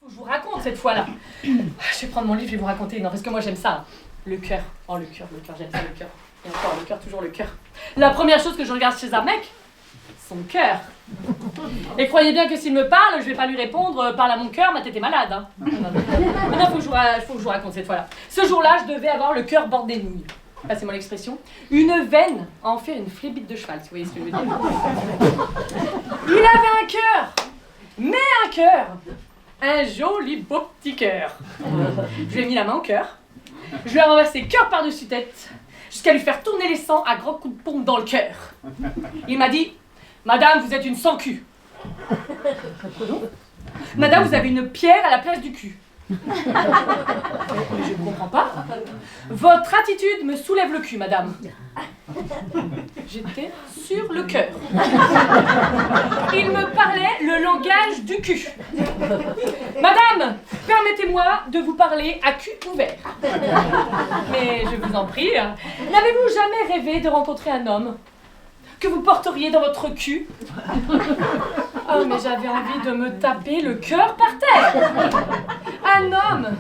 Je vous raconte cette fois-là. Je vais prendre mon livre, je vais vous raconter. Non, parce que moi j'aime ça. Hein. Le cœur. Oh, le cœur, j'aime ça, le cœur. Et encore, le cœur, toujours le cœur. La première chose que je regarde chez un mec, son cœur. Et croyez bien que s'il me parle, je vais pas lui répondre « Parle à mon cœur, ma tête est malade. Hein. » Maintenant, faut que je vous raconte cette fois-là. Ce jour-là, je devais avoir le cœur bordé de nouilles. Passez-moi l'expression. Une veine à en faire une flébite de cheval, si vous voyez ce que je veux dire. Il avait un cœur, mais un cœur. Un joli beau petit cœur. Je lui ai mis la main au cœur. Je lui ai renversé cœur par-dessus tête, jusqu'à lui faire tourner les sangs à grands coups de pompe dans le cœur. Il m'a dit « Madame, vous êtes une sans-cul. » Madame, vous avez une pierre à la place du cul. Je ne comprends pas. Votre attitude me soulève le cul, madame. J'étais sur le cœur. Il me parlait le langage du cul. Madame, permettez-moi de vous parler à cul ouvert. Mais je vous en prie, n'avez-vous jamais rêvé de rencontrer un homme que vous porteriez dans votre cul? Oh, mais j'avais envie de me taper le cœur par terre. Un homme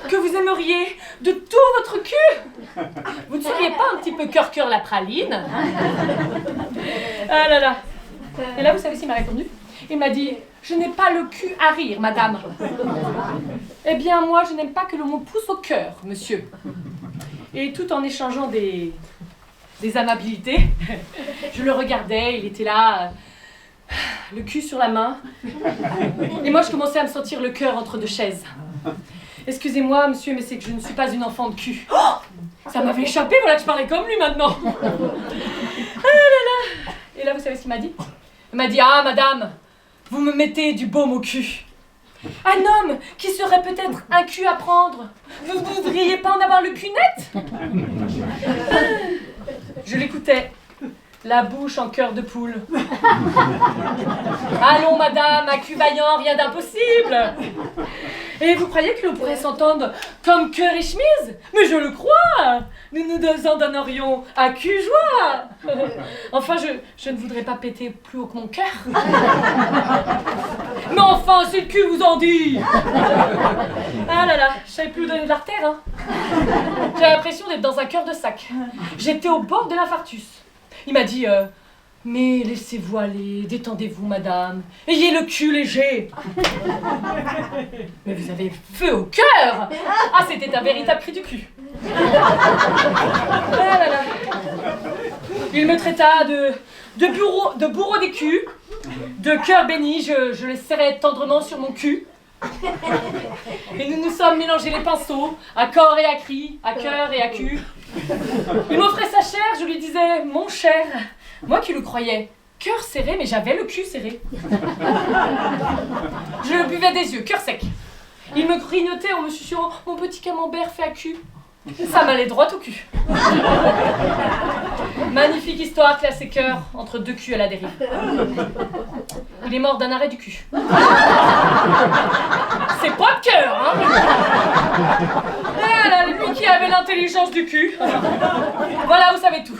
que vous aimeriez de tout votre cul. Vous ne seriez pas un petit peu cœur la praline? Ah là là. Et là, vous savez ce qu'il m'a répondu? Il m'a dit « Je n'ai pas le cul à rire, madame. » Eh bien, moi, je n'aime pas que l'on me pousse au cœur, monsieur. Et tout en échangeant des amabilités, je le regardais, il était là, le cul sur la main. Et moi, je commençais à me sentir le cœur entre deux chaises. Excusez-moi, monsieur, mais c'est que je ne suis pas une enfant de cul. Oh, ça m'avait échappé, voilà que je parlais comme lui maintenant. Ah là là. Et là, vous savez ce qu'il m'a dit? Il m'a dit « Ah, madame, vous me mettez du baume au cul. Un homme qui serait peut-être un cul à prendre, vous ne voudriez pas en avoir le cul net ?» Je l'écoutais, la bouche en cœur de poule. « Allons, madame, à cul vaillant, rien d'impossible. » Et vous croyez que l'on pourrait s'entendre comme cœur et chemise? Mais je le crois. Nous nous en donnerions à cul joie. Enfin, je ne voudrais pas péter plus haut que mon cœur. Mais enfin, c'est le cul vous en dit. Ah là là, je savais plus où donner de l'artère. Hein. J'ai l'impression d'être dans un cœur de sac. J'étais au bord de l'infarctus. Il m'a dit mais laissez-vous aller, détendez-vous, madame. Ayez le cul léger. Mais vous avez feu au cœur. Ah, c'était un véritable cri du cul. Ah là là. Il me traita de bourreau des culs, de cœur béni, je le serrais tendrement sur mon cul. Et nous nous sommes mélangés les pinceaux, à corps et à cri, à cœur et à cul. Il m'offrait sa chair, je lui disais, mon cher, moi qui le croyais, cœur serré, mais j'avais le cul serré. Je le buvais des yeux, cœur sec. Il me grignotait en me chuchotant, mon petit camembert fait à cul. Ça m'allait droit au cul. Magnifique histoire classée cœur entre deux culs à la dérive. Il est mort d'un arrêt du cul. C'est pas de cœur, hein. Ah là, lui qui avait l'intelligence du cul. Voilà, vous savez tout.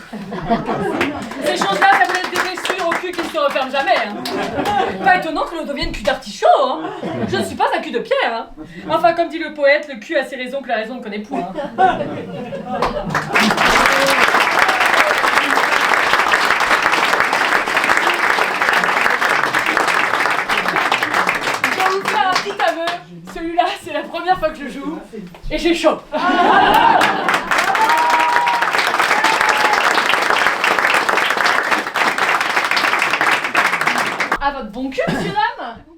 Ces choses-là, ça vous laisse des blessures au cul qui ne se referment jamais. Hein. Pas étonnant que l'on devienne cul d'artichaut. Hein. Je ne suis pas un cul de pierre. Hein. Enfin, comme dit le poète, le cul a ses raisons que la raison ne connaît point. Hein. Celui-là, c'est la première fois que je joue et j'ai chaud. À votre bon cul, monsieur dame.